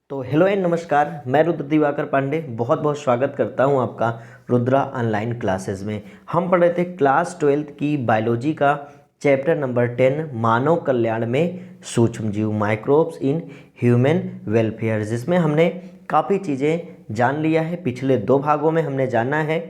तो hello and नमस्कार, मैं रुद्र दिवाकर पांडे बहुत बहुत स्वागत करता हूं आपका रुद्रा ऑनलाइन क्लासेस में। हम पढ़ रहे थे क्लास 12th की बायोलॉजी का चैप्टर नंबर 10 मानव कल्याण में सूक्ष्म जीव, माइक्रोब्स इन ह्यूमन वेलफेयर, जिसमें हमने काफ़ी चीज़ें जान लिया है। पिछले 2 भागों में हमने जाना है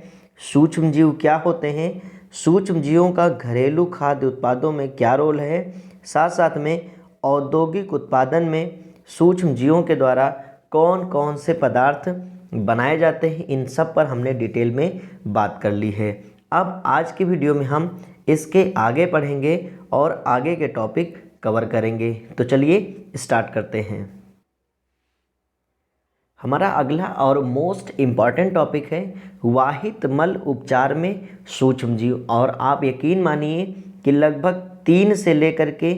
सूक्ष्म जीव क्या होते हैं, सूक्ष्म जीवों का घरेलू खाद्य उत्पादों में क्या रोल है, साथ साथ में औद्योगिक उत्पादन में सूक्ष्म जीवों के द्वारा कौन कौन से पदार्थ बनाए जाते हैं, इन सब पर हमने डिटेल में बात कर ली है। अब आज की वीडियो में हम इसके आगे पढ़ेंगे और आगे के टॉपिक कवर करेंगे। तो चलिए स्टार्ट करते हैं। हमारा अगला और मोस्ट इम्पॉर्टेंट टॉपिक है वाहित मल उपचार में सूक्ष्म जीव। और आप यकीन मानिए कि लगभग 3 से लेकर के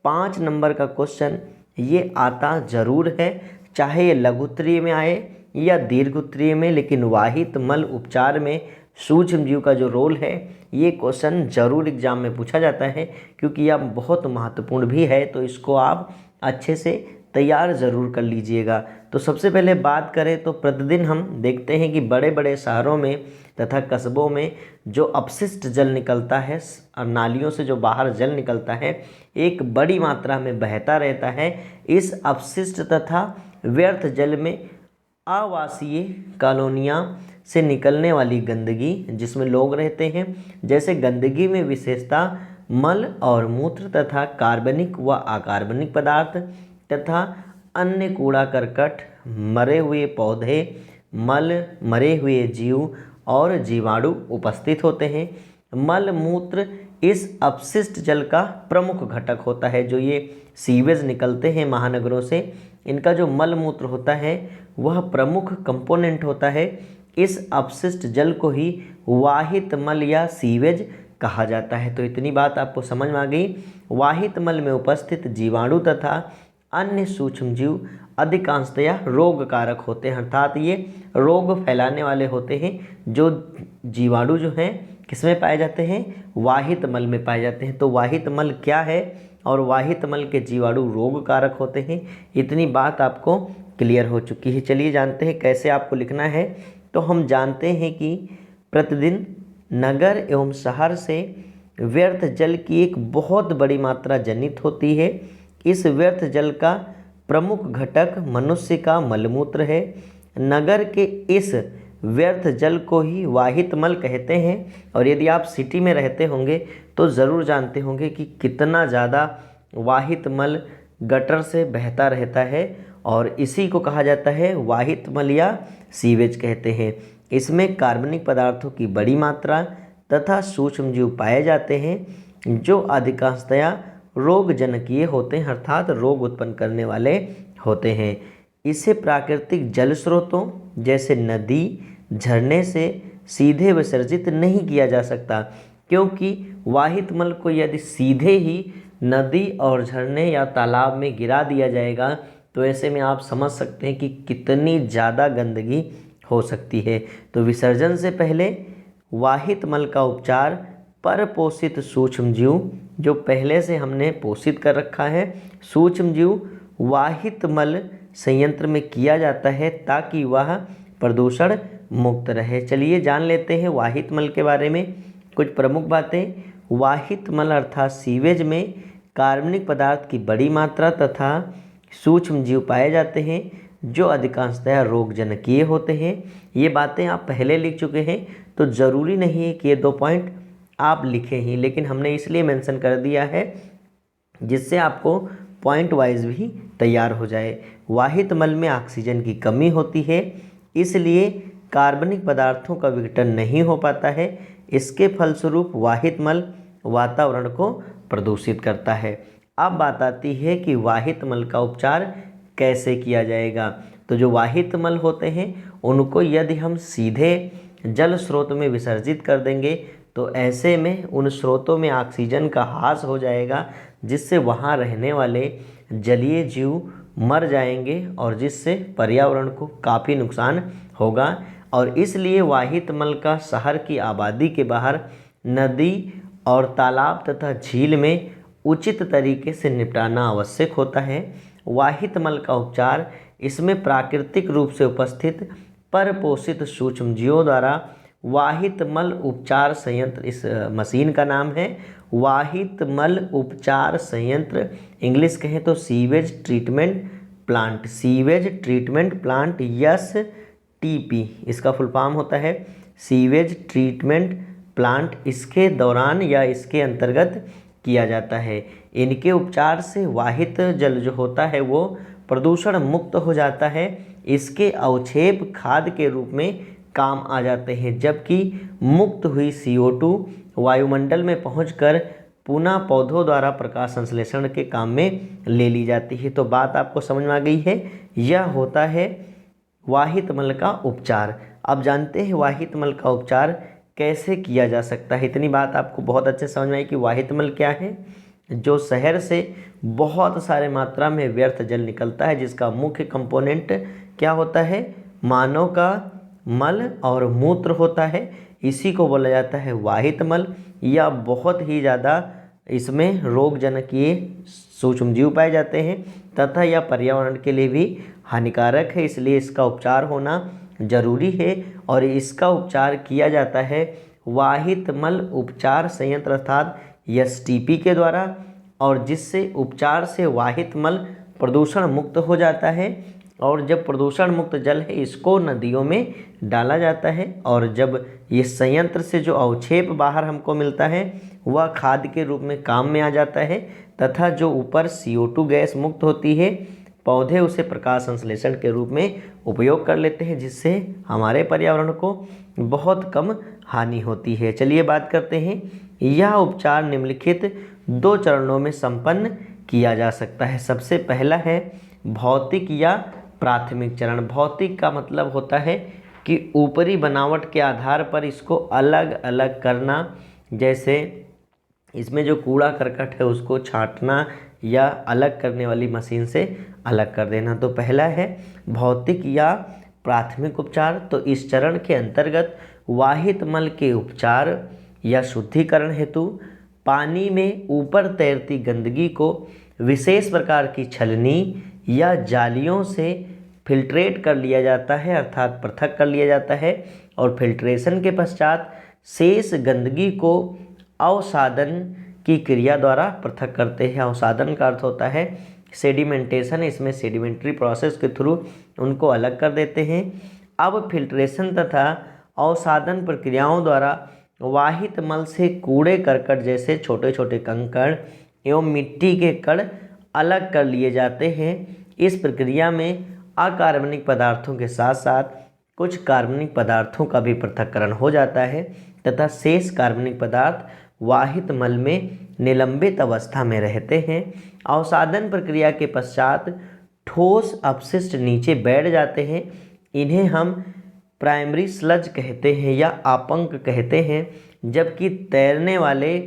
5 नंबर का क्वेश्चन ये आता ज़रूर है, चाहे ये लघु उत्तरीय में आए या दीर्घ उत्तरीय में, लेकिन वाहित मल उपचार में सूक्ष्म जीव का जो रोल है ये क्वेश्चन जरूर एग्जाम में पूछा जाता है, क्योंकि यह बहुत महत्वपूर्ण भी है। तो इसको आप अच्छे से तैयार ज़रूर कर लीजिएगा। तो सबसे पहले बात करें तो प्रतिदिन हम देखते हैं कि बड़े बड़े शहरों में तथा कस्बों में जो अपशिष्ट जल निकलता है और नालियों से जो बाहर जल निकलता है एक बड़ी मात्रा में बहता रहता है। इस अपशिष्ट तथा व्यर्थ जल में आवासीय कॉलोनियाँ से निकलने वाली गंदगी, जिसमें लोग रहते हैं, जैसे गंदगी में विशेषता मल और मूत्र तथा कार्बनिक व अकार्बनिक पदार्थ तथा अन्य कूड़ा करकट, मरे हुए पौधे, मल, मरे हुए जीव और जीवाणु उपस्थित होते हैं। मल मूत्र इस अपशिष्ट जल का प्रमुख घटक होता है। जो ये सीवेज निकलते हैं महानगरों से, इनका जो मल मूत्र होता है वह प्रमुख कंपोनेंट होता है। इस अपशिष्ट जल को ही वाहित मल या सीवेज कहा जाता है। तो इतनी बात आपको समझ में आ गई। वाहित मल में उपस्थित जीवाणु तथा अन्य सूक्ष्म जीव अधिकांशतया रोग कारक होते हैं, अर्थात ये रोग फैलाने वाले होते हैं। जो जीवाणु जो हैं किसमें पाए जाते हैं? वाहित मल में पाए जाते हैं। तो वाहित मल क्या है और वाहित मल के जीवाणु रोग कारक होते हैं, इतनी बात आपको क्लियर हो चुकी है। चलिए जानते हैं कैसे आपको लिखना है। तो हम जानते हैं कि प्रतिदिन नगर एवं शहर से व्यर्थ जल की एक बहुत बड़ी मात्रा जनित होती है। इस व्यर्थ जल का प्रमुख घटक मनुष्य का मलमूत्र है। नगर के इस व्यर्थ जल को ही वाहित मल कहते हैं। और यदि आप सिटी में रहते होंगे तो ज़रूर जानते होंगे कि कितना ज़्यादा वाहित मल गटर से बहता रहता है, और इसी को कहा जाता है वाहित मल या सीवेज कहते हैं। इसमें कार्बनिक पदार्थों की बड़ी मात्रा तथा सूक्ष्म जीव पाए जाते हैं जो अधिकांशतया रोगजनकीय होते हैं, अर्थात रोग उत्पन्न करने वाले होते हैं। इसे प्राकृतिक जल स्रोतों जैसे नदी, झरने से सीधे विसर्जित नहीं किया जा सकता, क्योंकि वाहित मल को यदि सीधे ही नदी और झरने या तालाब में गिरा दिया जाएगा तो ऐसे में आप समझ सकते हैं कि कितनी ज़्यादा गंदगी हो सकती है। तो विसर्जन से पहले वाहित मल का उपचार परपोषित सूक्ष्म जीव, जो पहले से हमने पोषित कर रखा है सूक्ष्म जीव, वाहित मल संयंत्र में किया जाता है ताकि वह प्रदूषण मुक्त रहे। चलिए जान लेते हैं वाहित मल के बारे में कुछ प्रमुख बातें। वाहित मल अर्थात सीवेज में कार्बनिक पदार्थ की बड़ी मात्रा तथा सूक्ष्म जीव पाए जाते हैं जो अधिकांशतः रोगजनकीय होते हैं। ये बातें आप पहले लिख चुके हैं, तो ज़रूरी नहीं है कि ये 2 पॉइंट आप लिखें ही, लेकिन हमने इसलिए मेंशन कर दिया है जिससे आपको पॉइंट वाइज भी तैयार हो जाए। वाहित मल में ऑक्सीजन की कमी होती है, इसलिए कार्बनिक पदार्थों का विघटन नहीं हो पाता है। इसके फलस्वरूप वाहित मल वातावरण को प्रदूषित करता है। अब बात आती है कि वाहित मल का उपचार कैसे किया जाएगा। तो जो वाहित मल होते हैं उनको यदि हम सीधे जल स्रोत में विसर्जित कर देंगे तो ऐसे में उन स्रोतों में ऑक्सीजन का ह्रास हो जाएगा, जिससे वहाँ रहने वाले जलीय जीव मर जाएंगे और जिससे पर्यावरण को काफ़ी नुकसान होगा। और इसलिए वाहित मल का शहर की आबादी के बाहर नदी और तालाब तथा झील में उचित तरीके से निपटाना आवश्यक होता है। वाहित मल का उपचार इसमें प्राकृतिक रूप से उपस्थित परपोषित सूक्ष्मजीवों द्वारा वाहित मल उपचार संयंत्र, इस मशीन का नाम है वाहित मल उपचार संयंत्र, इंग्लिश कहें तो sewage treatment plant, sewage treatment plant STP, इसका फुल फॉर्म होता है सीवेज ट्रीटमेंट प्लांट। इसके दौरान या इसके अंतर्गत किया जाता है। इनके उपचार से वाहित जल जो होता है वो प्रदूषण मुक्त हो जाता है। इसके अवक्षेप खाद के रूप में काम आ जाते हैं, जबकि मुक्त हुई CO2 वायुमंडल में पहुंचकर पुनः पौधों द्वारा प्रकाश संश्लेषण के काम में ले ली जाती है। तो बात आपको समझ में आ गई है, यह होता है वाहित मल का उपचार। अब जानते हैं वाहित मल का उपचार कैसे किया जा सकता है। इतनी बात आपको बहुत अच्छे समझ में आई कि वाहित मल क्या है। जो शहर से बहुत सारे मात्रा में व्यर्थ जल निकलता है, जिसका मुख्य कंपोनेंट क्या होता है, मानव का मल और मूत्र होता है, इसी को बोला जाता है वाहित मल। या बहुत ही ज़्यादा इसमें रोगजनकीय सूक्ष्मजीव पाए जाते हैं तथा यह पर्यावरण के लिए भी हानिकारक है, इसलिए इसका उपचार होना जरूरी है। और इसका उपचार किया जाता है वाहित मल उपचार संयंत्र अर्थात STP के द्वारा, और जिससे उपचार से वाहित मल प्रदूषण मुक्त हो जाता है। और जब प्रदूषण मुक्त जल है इसको नदियों में डाला जाता है, और जब ये संयंत्र से जो अवक्षेप बाहर हमको मिलता है वह खाद के रूप में काम में आ जाता है, तथा जो ऊपर CO2 गैस मुक्त होती है पौधे उसे प्रकाश संश्लेषण के रूप में उपयोग कर लेते हैं, जिससे हमारे पर्यावरण को बहुत कम हानि होती है। चलिए बात करते हैं, यह उपचार निम्नलिखित 2 चरणों में संपन्न किया जा सकता है। सबसे पहला है भौतिक या प्राथमिक चरण। भौतिक का मतलब होता है कि ऊपरी बनावट के आधार पर इसको अलग अलग करना, जैसे इसमें जो कूड़ा करकट है उसको छांटना या अलग करने वाली मशीन से अलग कर देना। तो पहला है भौतिक या प्राथमिक उपचार। तो इस चरण के अंतर्गत वाहित मल के उपचार या शुद्धिकरण हेतु पानी में ऊपर तैरती गंदगी को विशेष प्रकार की छलनी या जालियों से फिल्ट्रेट कर लिया जाता है, अर्थात पृथक कर लिया जाता है। और फिल्ट्रेशन के पश्चात शेष गंदगी को अवसादन की क्रिया द्वारा पृथक करते हैं। अवसादन का अर्थ होता है सेडिमेंटेशन, इसमें सेडिमेंट्री प्रोसेस के थ्रू उनको अलग कर देते हैं। अब फिल्ट्रेशन तथा अवसादन प्रक्रियाओं द्वारा वाहित मल से कूड़े करकट जैसे छोटे छोटे कंकड़ एवं मिट्टी के कण अलग कर लिए जाते हैं। इस प्रक्रिया में अकार्बनिक पदार्थों के साथ साथ कुछ कार्बनिक पदार्थों का भी पृथक्करण हो जाता है, तथा शेष कार्बनिक पदार्थ वाहित मल में निलंबित अवस्था में रहते हैं। अवसादन प्रक्रिया के पश्चात ठोस अपशिष्ट नीचे बैठ जाते हैं। इन्हें हम प्राइमरी स्लज कहते हैं या आपंक कहते हैं, जबकि तैरने वाले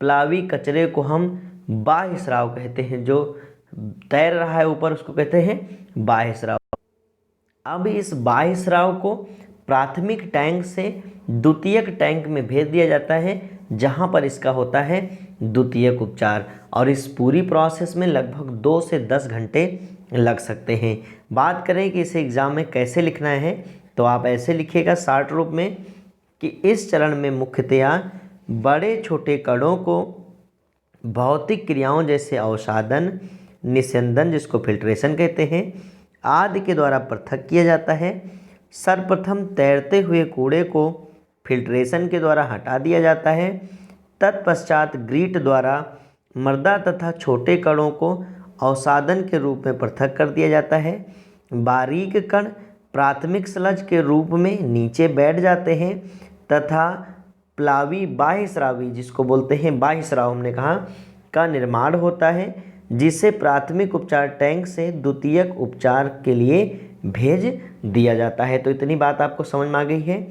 प्लावी कचरे को हम बाह्य स्राव कहते हैं। जो तैर रहा है ऊपर उसको कहते हैं बाह्य स्राव। अब इस बाह्य स्राव को प्राथमिक टैंक से द्वितीयक टैंक में भेज दिया जाता है, जहां पर इसका होता है द्वितीयक उपचार। और इस पूरी प्रोसेस में लगभग 2 से 10 घंटे लग सकते हैं। बात करें कि इसे एग्ज़ाम में कैसे लिखना है, तो आप ऐसे लिखिएगा शॉर्ट रूप में कि इस चरण में मुख्यतया बड़े छोटे कणों को भौतिक क्रियाओं जैसे अवसादन, निस्यंदन जिसको फिल्ट्रेशन कहते हैं, आदि के द्वारा पृथक किया जाता है। सर्वप्रथम तैरते हुए कूड़े को फिल्ट्रेशन के द्वारा हटा दिया जाता है। तत्पश्चात ग्रीट द्वारा मृदा तथा छोटे कणों को अवसादन के रूप में पृथक कर दिया जाता है। बारीक कण प्राथमिक स्लज के रूप में नीचे बैठ जाते हैं, तथा प्लावी बाह्य स्रावी जिसको बोलते हैं बाह्य स्राव हमने कहा का निर्माण होता है, जिसे प्राथमिक उपचार टैंक से द्वितीयक उपचार के लिए भेज दिया जाता है। तो इतनी बात आपको समझ में आ गई है।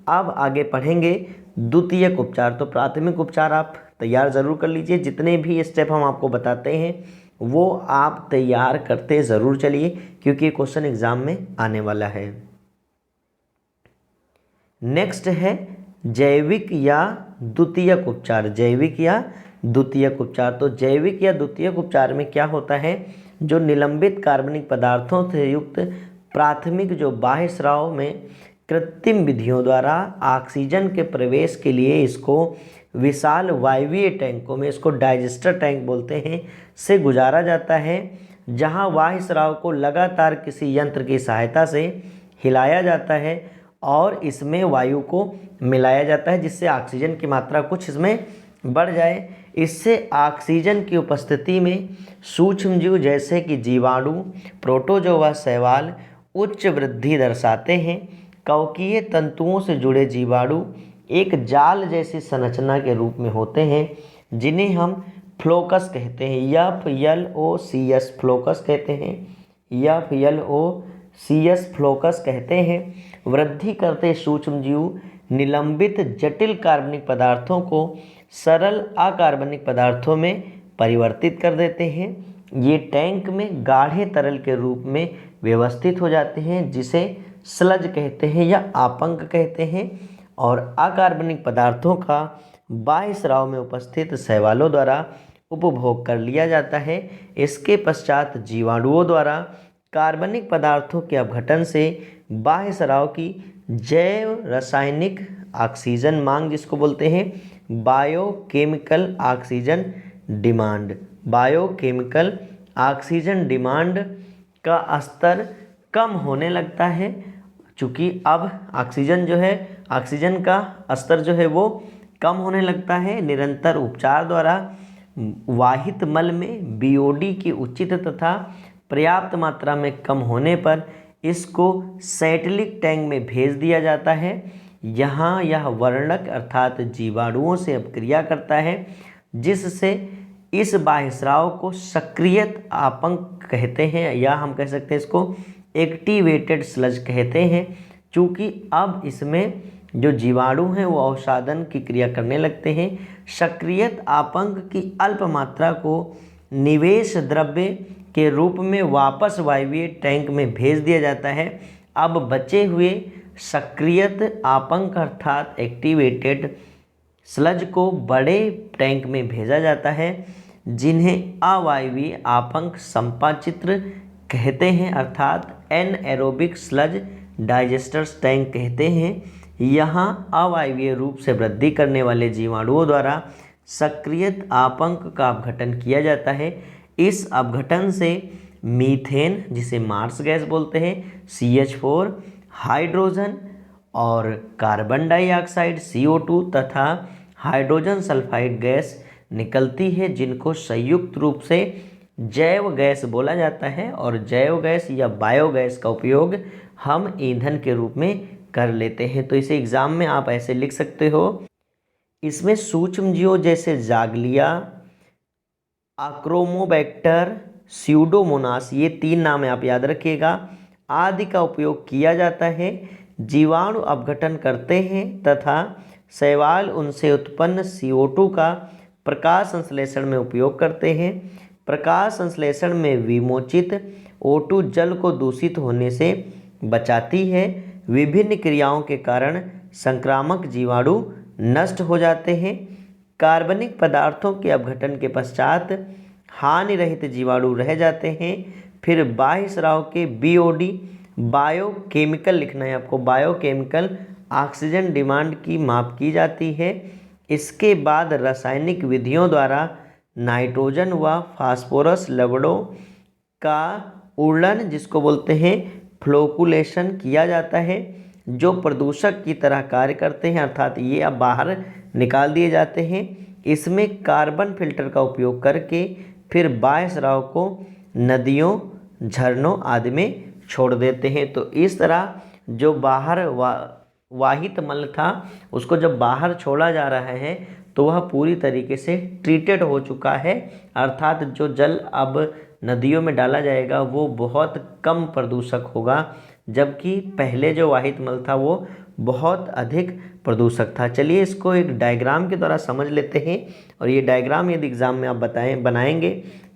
अब आगे पढ़ेंगे द्वितीयक उपचार। तो प्राथमिक उपचार आप तैयार ज़रूर कर लीजिए, जितने भी स्टेप हम आपको बताते हैं वो आप तैयार करते ज़रूर चलिए, क्योंकि क्वेश्चन एग्जाम में आने वाला है। नेक्स्ट है जैविक या द्वितीयक उपचार। जैविक या द्वितीयक उपचार। तो जैविक या द्वितीयक उपचार में क्या होता है, जो निलंबित कार्बनिक पदार्थों से युक्त प्राथमिक जो बाह्य स्राव में कृत्रिम विधियों द्वारा ऑक्सीजन के प्रवेश के लिए इसको विशाल वायवीय टैंकों में, इसको डाइजेस्टर टैंक बोलते हैं, से गुजारा जाता है, जहां बाह्य स्राव को लगातार किसी यंत्र की सहायता से हिलाया जाता है और इसमें वायु को मिलाया जाता है, जिससे ऑक्सीजन की मात्रा कुछ इसमें बढ़ जाए। इससे ऑक्सीजन की उपस्थिति में सूक्ष्मजीव जैसे कि जीवाणु, प्रोटोजोआ, शैवाल उच्च वृद्धि दर्शाते हैं। कवकीय तंतुओं से जुड़े जीवाणु एक जाल जैसी संरचना के रूप में होते हैं, जिन्हें हम फ्लोकस कहते हैं, FLOCS फ्लोकस कहते हैं, FLOCS फ्लोकस कहते हैं। वृद्धि करते सूक्ष्मजीव निलंबित जटिल कार्बनिक पदार्थों को सरल अकार्बनिक पदार्थों में परिवर्तित कर देते हैं। ये टैंक में गाढ़े तरल के रूप में व्यवस्थित हो जाते हैं, जिसे स्लज कहते हैं या आपंक कहते हैं, और अकार्बनिक पदार्थों का बाह्य स्राव में उपस्थित शैवालों द्वारा उपभोग कर लिया जाता है। इसके पश्चात जीवाणुओं द्वारा कार्बनिक पदार्थों के अपघटन से बाह्य स्राव की जैव रासायनिक ऑक्सीजन मांग, जिसको बोलते हैं biochemical oxygen demand, biochemical oxygen demand का स्तर कम होने लगता है। चूँकि अब ऑक्सीजन का स्तर जो है वो कम होने लगता है। निरंतर उपचार द्वारा वाहित मल में BOD की उचित तथा पर्याप्त मात्रा में कम होने पर इसको सेटलिक टैंक में भेज दिया जाता है। यहाँ यह वर्णक अर्थात जीवाणुओं से अपक्रिया करता है, जिससे इस बाह्य स्राव को सक्रियत आपंक कहते हैं, या हम कह सकते हैं इसको एक्टिवेटेड स्लज कहते हैं। चूँकि अब इसमें जो जीवाणु हैं वो अवसादन की क्रिया करने लगते हैं। सक्रियत आपंक की अल्प मात्रा को निवेश द्रव्य के रूप में वापस वायवीय टैंक में भेज दिया जाता है। अब बचे हुए सक्रियत आपंक अर्थात एक्टिवेटेड स्लज को बड़े टैंक में भेजा जाता है, जिन्हें अवायवीय आपंक संपाचित्र कहते हैं, अर्थात एनएरोबिक स्लज डाइजेस्टर्स टैंक कहते हैं। यहाँ अवायवीय रूप से वृद्धि करने वाले जीवाणुओं द्वारा सक्रियत आपंक का अपघटन किया जाता है। इस अपघटन से मीथेन, जिसे मार्स गैस बोलते हैं, CH4, हाइड्रोजन और कार्बन डाइऑक्साइड CO2 तथा हाइड्रोजन सल्फाइड गैस निकलती है, जिनको संयुक्त रूप से जैव गैस बोला जाता है। और जैव गैस या बायोगैस का उपयोग हम ईंधन के रूप में कर लेते हैं। तो इसे एग्जाम में आप ऐसे लिख सकते हो, इसमें सूक्ष्मजीवों जैसे जागलिया, आक्रोमोबैक्टर, स्यूडोमोनास, ये 3 नाम आप याद रखिएगा, आदि का उपयोग किया जाता है। जीवाणु अपघटन करते हैं तथा शैवाल उनसे उत्पन्न CO2 का प्रकाश संश्लेषण में उपयोग करते हैं। प्रकाश संश्लेषण में विमोचित O2 जल को दूषित होने से बचाती है। विभिन्न क्रियाओं के कारण संक्रामक जीवाणु नष्ट हो जाते हैं। कार्बनिक पदार्थों के अपघटन के पश्चात हानि रहित जीवाणु रह जाते हैं। फिर बाह्य स्राव के BOD बायोकेमिकल लिखना है आपको, बायोकेमिकल ऑक्सीजन डिमांड की माप की जाती है। इसके बाद रासायनिक विधियों द्वारा नाइट्रोजन व फास्फोरस लवणों का उड़न, जिसको बोलते हैं फ्लोकुलेशन, किया जाता है, जो प्रदूषक की तरह कार्य करते हैं, अर्थात ये अब बाहर निकाल दिए जाते हैं। इसमें कार्बन फिल्टर का उपयोग करके फिर बाह्य स्राव को नदियों, झरनों आदि में छोड़ देते हैं। तो इस तरह जो बाहर वाहित मल था उसको जब बाहर छोड़ा जा रहा है तो वह पूरी तरीके से ट्रीटेड हो चुका है, अर्थात जो जल अब नदियों में डाला जाएगा वो बहुत कम प्रदूषक होगा, जबकि पहले जो वाहित मल था वो बहुत अधिक प्रदूषक था। चलिए इसको एक डायग्राम के द्वारा समझ लेते हैं, और ये डायग्राम यदि एग्ज़ाम में आप बनाएंगे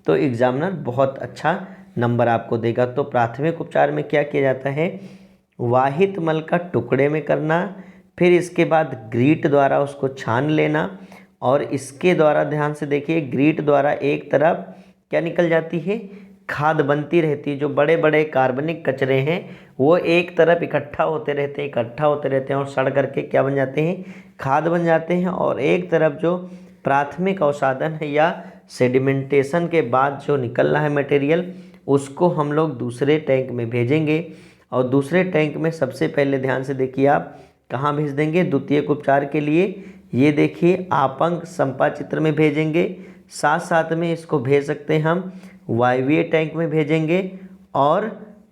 तो एग्जामिनर बहुत अच्छा नंबर आपको देगा। तो प्राथमिक उपचार में क्या किया जाता है, वाहित मल का टुकड़े में करना, फिर इसके बाद ग्रीट द्वारा उसको छान लेना, और इसके द्वारा ध्यान से देखिए ग्रीट द्वारा एक तरफ क्या निकल जाती है, खाद बनती रहती है। जो बड़े बड़े कार्बनिक कचरे हैं वो एक तरफ इकट्ठा होते रहते हैं और सड़ करके क्या बन जाते हैं, खाद बन जाते हैं। और एक तरफ जो प्राथमिक अवसादन है या सेडिमेंटेशन के बाद जो निकल रहा है मटेरियल, उसको हम लोग दूसरे टैंक में भेजेंगे। और दूसरे टैंक में सबसे पहले ध्यान से देखिए आप कहाँ भेज देंगे, द्वितीयक उपचार के लिए ये देखिए आपंक संपाचित्र में भेजेंगे। साथ साथ में इसको भेज सकते हैं हम वायवीय टैंक में भेजेंगे और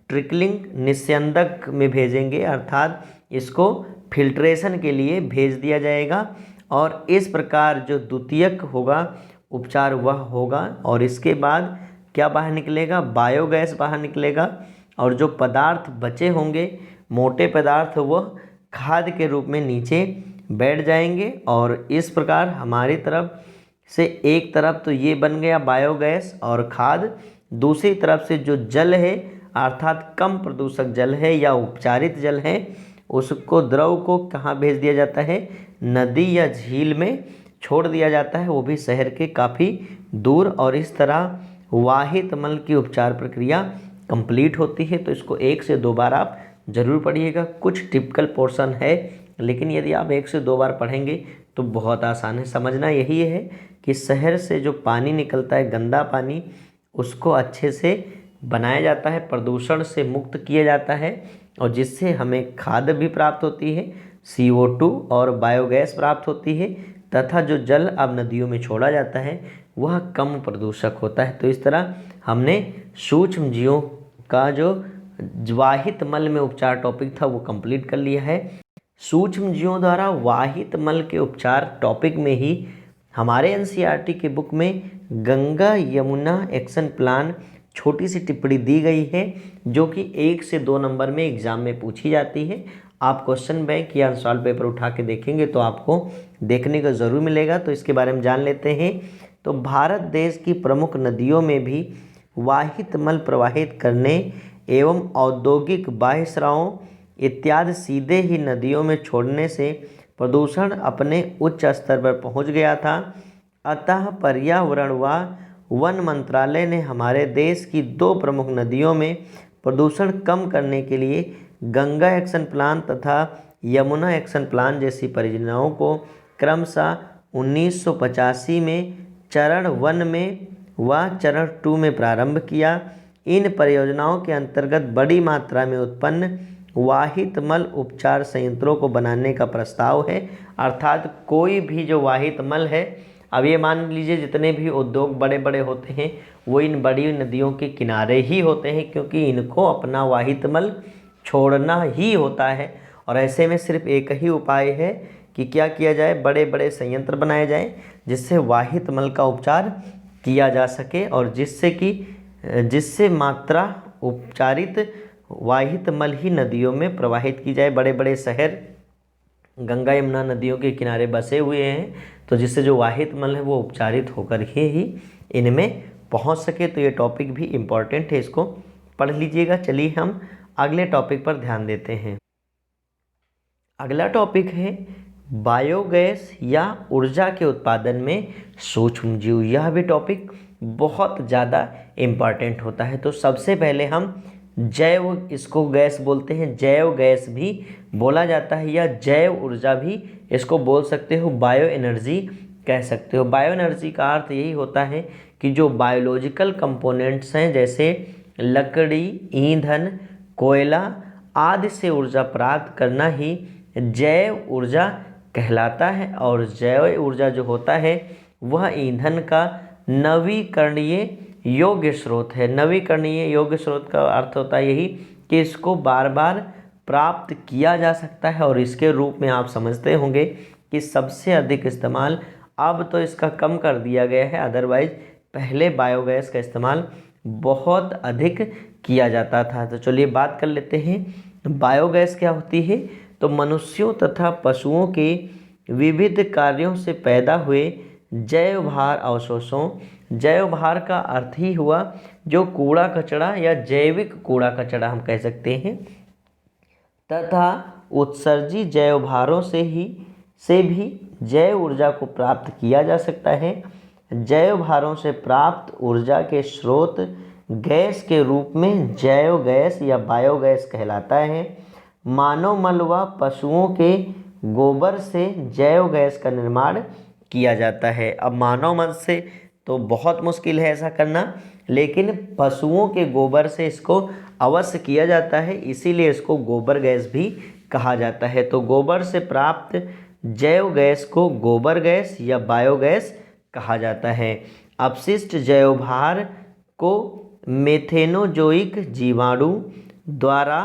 ट्रिकलिंग निस्यंदक में भेजेंगे, अर्थात इसको फिल्ट्रेशन के लिए भेज दिया जाएगा। और इस प्रकार जो द्वितीयक होगा उपचार वह होगा और इसके बाद क्या बाहर निकलेगा, बायोगैस बाहर निकलेगा। और जो पदार्थ बचे होंगे मोटे पदार्थ वह खाद के रूप में नीचे बैठ जाएंगे। और इस प्रकार हमारी तरफ से एक तरफ तो ये बन गया बायोगैस और खाद, दूसरी तरफ से जो जल है अर्थात कम प्रदूषक जल है या उपचारित जल है उसको द्रव को कहाँ भेज दिया जाता है, नदी या झील में छोड़ दिया जाता है, वो भी शहर के काफ़ी दूर। और इस तरह वाहित मल की उपचार प्रक्रिया कंप्लीट होती है। तो इसको 1 से 2 बार आप ज़रूर पढ़िएगा। कुछ टिपिकल पोर्शन है लेकिन यदि आप 1 से 2 बार पढ़ेंगे तो बहुत आसान है। समझना यही है कि शहर से जो पानी निकलता है गंदा पानी उसको अच्छे से बनाया जाता है, प्रदूषण से मुक्त किया जाता है और जिससे हमें खाद भी प्राप्त होती है, CO2 और बायोगैस प्राप्त होती है तथा जो जल अब नदियों में छोड़ा जाता है वह कम प्रदूषक होता है। तो इस तरह हमने सूक्ष्म जीवों का जो वाहित मल में उपचार टॉपिक था वो कंप्लीट कर लिया है। सूक्ष्म जीवों द्वारा वाहित मल के उपचार टॉपिक में ही हमारे NCERT के बुक में गंगा यमुना एक्शन प्लान छोटी सी टिप्पणी दी गई है जो कि 1 से 2 नंबर में एग्जाम में पूछी जाती है। आप क्वेश्चन बैंक या सॉल्व पेपर उठा के देखेंगे तो आपको देखने को ज़रूर मिलेगा। तो इसके बारे में जान लेते हैं। तो भारत देश की प्रमुख नदियों में भी वाहित मल प्रवाहित करने एवं औद्योगिक बाह्य स्रावों इत्यादि सीधे ही नदियों में छोड़ने से प्रदूषण अपने उच्च स्तर पर पहुंच गया था। अतः पर्यावरण व वन मंत्रालय ने हमारे देश की 2 प्रमुख नदियों में प्रदूषण कम करने के लिए गंगा एक्शन प्लान तथा यमुना एक्शन प्लान जैसी परियोजनाओं को क्रमशः 1985 में चरण 1 में व चरण 2 में प्रारंभ किया। इन परियोजनाओं के अंतर्गत बड़ी मात्रा में उत्पन्न वाहित मल उपचार संयंत्रों को बनाने का प्रस्ताव है। अर्थात कोई भी जो वाहित मल है, अब ये मान लीजिए जितने भी उद्योग बड़े बड़े होते हैं वो इन बड़ी नदियों के किनारे ही होते हैं क्योंकि इनको अपना वाहित मल छोड़ना ही होता है। और ऐसे में सिर्फ एक ही उपाय है कि क्या किया जाए, बड़े बड़े संयंत्र बनाए जाएं जिससे वाहित मल का उपचार किया जा सके और जिससे मात्रा उपचारित वाहित मल ही नदियों में प्रवाहित की जाए। बड़े बड़े शहर गंगा यमुना नदियों के किनारे बसे हुए हैं तो जिससे जो वाहित मल है वो उपचारित होकर ही इनमें पहुंच सके। तो ये टॉपिक भी इम्पॉर्टेंट है, इसको पढ़ लीजिएगा। चलिए हम अगले टॉपिक पर ध्यान देते हैं। अगला टॉपिक है बायोगैस या ऊर्जा के उत्पादन में सूक्ष्म जीव। यह भी टॉपिक बहुत ज़्यादा इम्पॉर्टेंट होता है। तो सबसे पहले हम जैव, इसको गैस बोलते हैं, जैव गैस भी बोला जाता है या जैव ऊर्जा भी इसको बोल सकते हो, बायो एनर्जी कह सकते हो। बायो एनर्जी का अर्थ यही होता है कि जो बायोलॉजिकल कंपोनेंट्स हैं जैसे लकड़ी, ईंधन, कोयला आदि से ऊर्जा प्राप्त करना ही जैव ऊर्जा कहलाता है। और जैव ऊर्जा जो होता है वह ईंधन का नवीकरणीय योग्य स्रोत है। नवीकरणीय योग्य स्रोत का अर्थ होता है यही कि इसको बार बार प्राप्त किया जा सकता है। और इसके रूप में आप समझते होंगे कि सबसे अधिक इस्तेमाल अब तो इसका कम कर दिया गया है, अदरवाइज पहले बायोगैस का इस्तेमाल बहुत अधिक किया जाता था। तो चलिए बात कर लेते हैं बायोगैस क्या होती है। तो मनुष्यों तथा पशुओं के विविध कार्यों से पैदा हुए जैव भार अवशोषों, जैव भार का अर्थ ही हुआ जो कूड़ा कचरा या जैविक कूड़ा कचरा हम कह सकते हैं, तथा उत्सर्जी जैव भारों से भी जैव ऊर्जा को प्राप्त किया जा सकता है। जैव भारों से प्राप्त ऊर्जा के स्रोत गैस के रूप में जैव गैस या बायोगैस कहलाता है। मानव मल व पशुओं के गोबर से जैव गैस का निर्माण किया जाता है। अब मानव मल से तो बहुत मुश्किल है ऐसा करना, लेकिन पशुओं के गोबर से इसको अवश्य किया जाता है, इसीलिए इसको गोबर गैस भी कहा जाता है। तो गोबर से प्राप्त जैव गैस को गोबर गैस या बायोगैस कहा जाता है। अपशिष्ट जैव भार को मेथेनोजोइक जीवाणु द्वारा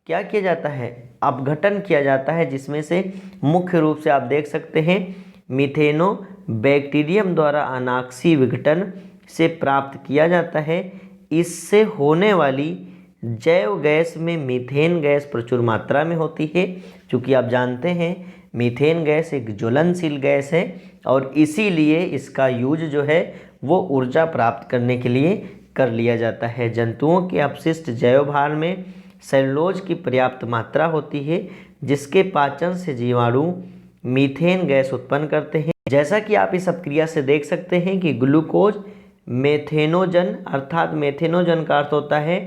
क्या किया जाता है, अपघटन किया जाता है, जिसमें से मुख्य रूप से आप देख सकते हैं मीथेनो बैक्टीरियम द्वारा अनाक्षी विघटन से प्राप्त किया जाता है। इससे होने वाली जैव गैस में मीथेन गैस प्रचुर मात्रा में होती है। चूँकि आप जानते हैं मीथेन गैस एक ज्वलनशील गैस है और इसीलिए इसका यूज जो है वो ऊर्जा प्राप्त करने के लिए कर लिया जाता है। जंतुओं के अपशिष्ट जैव भार में सेलुलोज की पर्याप्त मात्रा होती है, जिसके पाचन से जीवाणु मीथेन गैस उत्पन्न करते हैं। जैसा कि आप इस अपक्रिया से देख सकते हैं कि ग्लूकोज मेथेनोजन, अर्थात मेथेनोजन का अर्थ होता है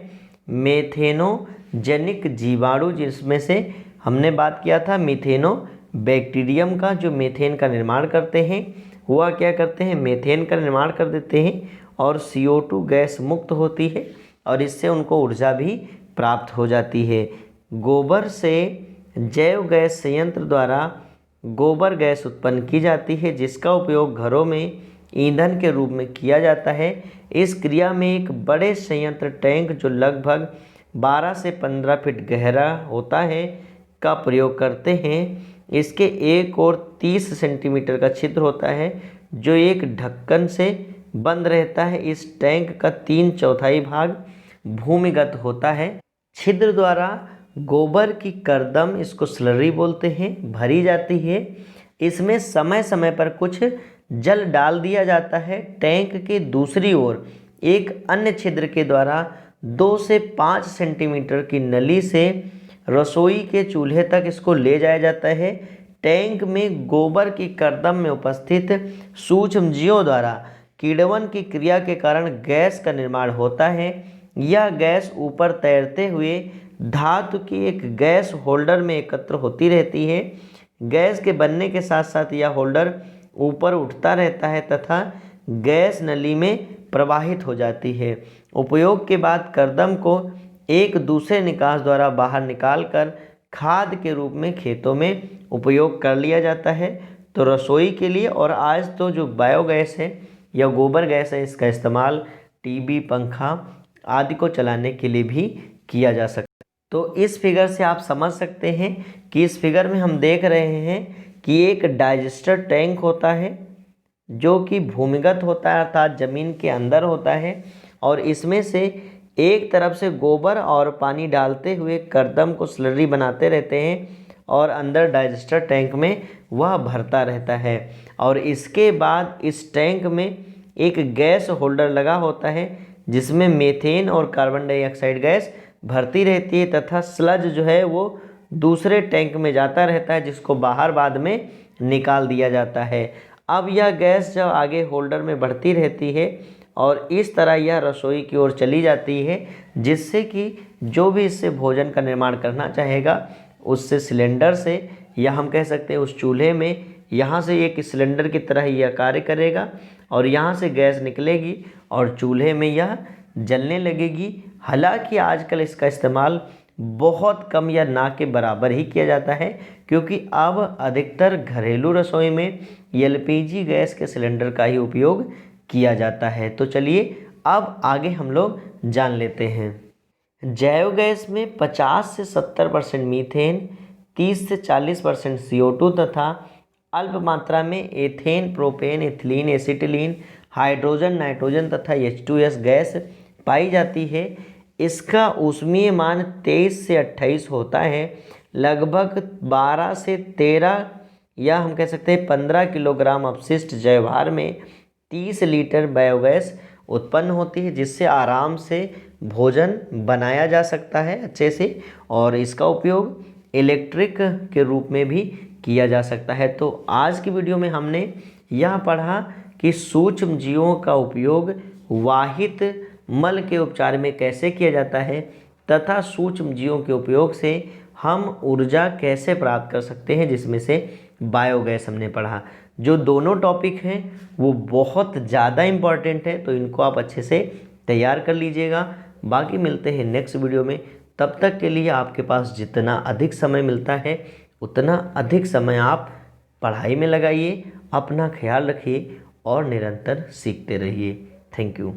मेथेनोजेनिक जीवाणु, जिसमें से हमने बात किया था मीथेनो बैक्टीरियम का, जो मीथेन का निर्माण करते हैं। हुआ क्या करते हैं, मीथेन का निर्माण कर देते हैं और CO2 गैस मुक्त होती है और इससे उनको ऊर्जा भी प्राप्त हो जाती है। गोबर से जैव गैस संयंत्र द्वारा गोबर गैस उत्पन्न की जाती है, जिसका उपयोग घरों में ईंधन के रूप में किया जाता है। इस क्रिया में एक बड़े संयंत्र टैंक जो लगभग 12 से 15 फीट गहरा होता है का प्रयोग करते हैं। इसके एक और 30 सेंटीमीटर का छिद्र होता है जो एक ढक्कन से बंद रहता है। इस टैंक का 3/4 भाग भूमिगत होता है। छिद्र द्वारा गोबर की करदम, इसको स्लरी बोलते हैं, भरी जाती है। इसमें समय समय पर कुछ जल डाल दिया जाता है। टैंक के दूसरी ओर एक अन्य छिद्र के द्वारा 2 से 5 सेंटीमीटर की नली से रसोई के चूल्हे तक इसको ले जाया जाता है। टैंक में गोबर की करदम में उपस्थित सूक्ष्मजीवों द्वारा किण्वन की क्रिया के कारण गैस का निर्माण होता है। यह गैस ऊपर तैरते हुए धातु की एक गैस होल्डर में एकत्र होती रहती है। गैस के बनने के साथ साथ यह होल्डर ऊपर उठता रहता है तथा गैस नली में प्रवाहित हो जाती है। उपयोग के बाद करदम को एक दूसरे निकास द्वारा बाहर निकालकर खाद के रूप में खेतों में उपयोग कर लिया जाता है। तो रसोई के लिए और आज तो जो बायोगैस है या गोबर गैस है, इसका इस्तेमाल टीवी, पंखा आदि को चलाने के लिए भी किया जा सकता है। तो इस फिगर से आप समझ सकते हैं कि इस फिगर में हम देख रहे हैं कि एक डाइजेस्टर टैंक होता है जो कि भूमिगत होता है, अर्थात ज़मीन के अंदर होता है, और इसमें से एक तरफ से गोबर और पानी डालते हुए करदम को स्लरी बनाते रहते हैं और अंदर डाइजेस्टर टैंक में वह भरता रहता है। और इसके बाद इस टैंक में एक गैस होल्डर लगा होता है जिसमें मीथेन और कार्बन डाइऑक्साइड गैस भरती रहती है तथा स्लज जो है वो दूसरे टैंक में जाता रहता है, जिसको बाहर बाद में निकाल दिया जाता है। अब यह गैस जब आगे होल्डर में बढ़ती रहती है और इस तरह यह रसोई की ओर चली जाती है, जिससे कि जो भी इससे भोजन का निर्माण करना चाहेगा उससे सिलेंडर से, या हम कह सकते हैं उस चूल्हे में, यहाँ से एक सिलेंडर की तरह यह कार्य करेगा और यहाँ से गैस निकलेगी और चूल्हे में यह जलने लगेगी। हालांकि आजकल इसका इस्तेमाल बहुत कम या ना के बराबर ही किया जाता है, क्योंकि अब अधिकतर घरेलू रसोई में LPG गैस के सिलेंडर का ही उपयोग किया जाता है। तो चलिए अब आगे हम लोग जान लेते हैं। जैव गैस में 50 से 70% मीथेन, 30 से 40% CO2 तथा अल्प मात्रा में ethane, propane, ethylene, acetylene, hydrogen, nitrogen तथा H2S गैस पाई जाती है। इसका ऊष्मीय मान 23 से 28 होता है। लगभग 12 से 13 या हम कह सकते हैं 15 किलोग्राम अपशिष्ट जैवभार में 30 लीटर बायोगैस उत्पन्न होती है, जिससे आराम से भोजन बनाया जा सकता है अच्छे से, और इसका उपयोग इलेक्ट्रिक के रूप में भी किया जा सकता है। तो आज की वीडियो में हमने यह पढ़ा कि सूक्ष्म जीवों का उपयोग वाहित मल के उपचार में कैसे किया जाता है तथा सूक्ष्म जीवों के उपयोग से हम ऊर्जा कैसे प्राप्त कर सकते हैं, जिसमें से बायोगैस हमने पढ़ा। जो दोनों टॉपिक हैं वो बहुत ज़्यादा इम्पॉर्टेंट है, तो इनको आप अच्छे से तैयार कर लीजिएगा। बाकी मिलते हैं नेक्स्ट वीडियो में। तब तक के लिए आपके पास जितना अधिक समय मिलता है उतना अधिक समय आप पढ़ाई में लगाइए, अपना ख्याल रखिए और निरंतर सीखते रहिए। Thank you.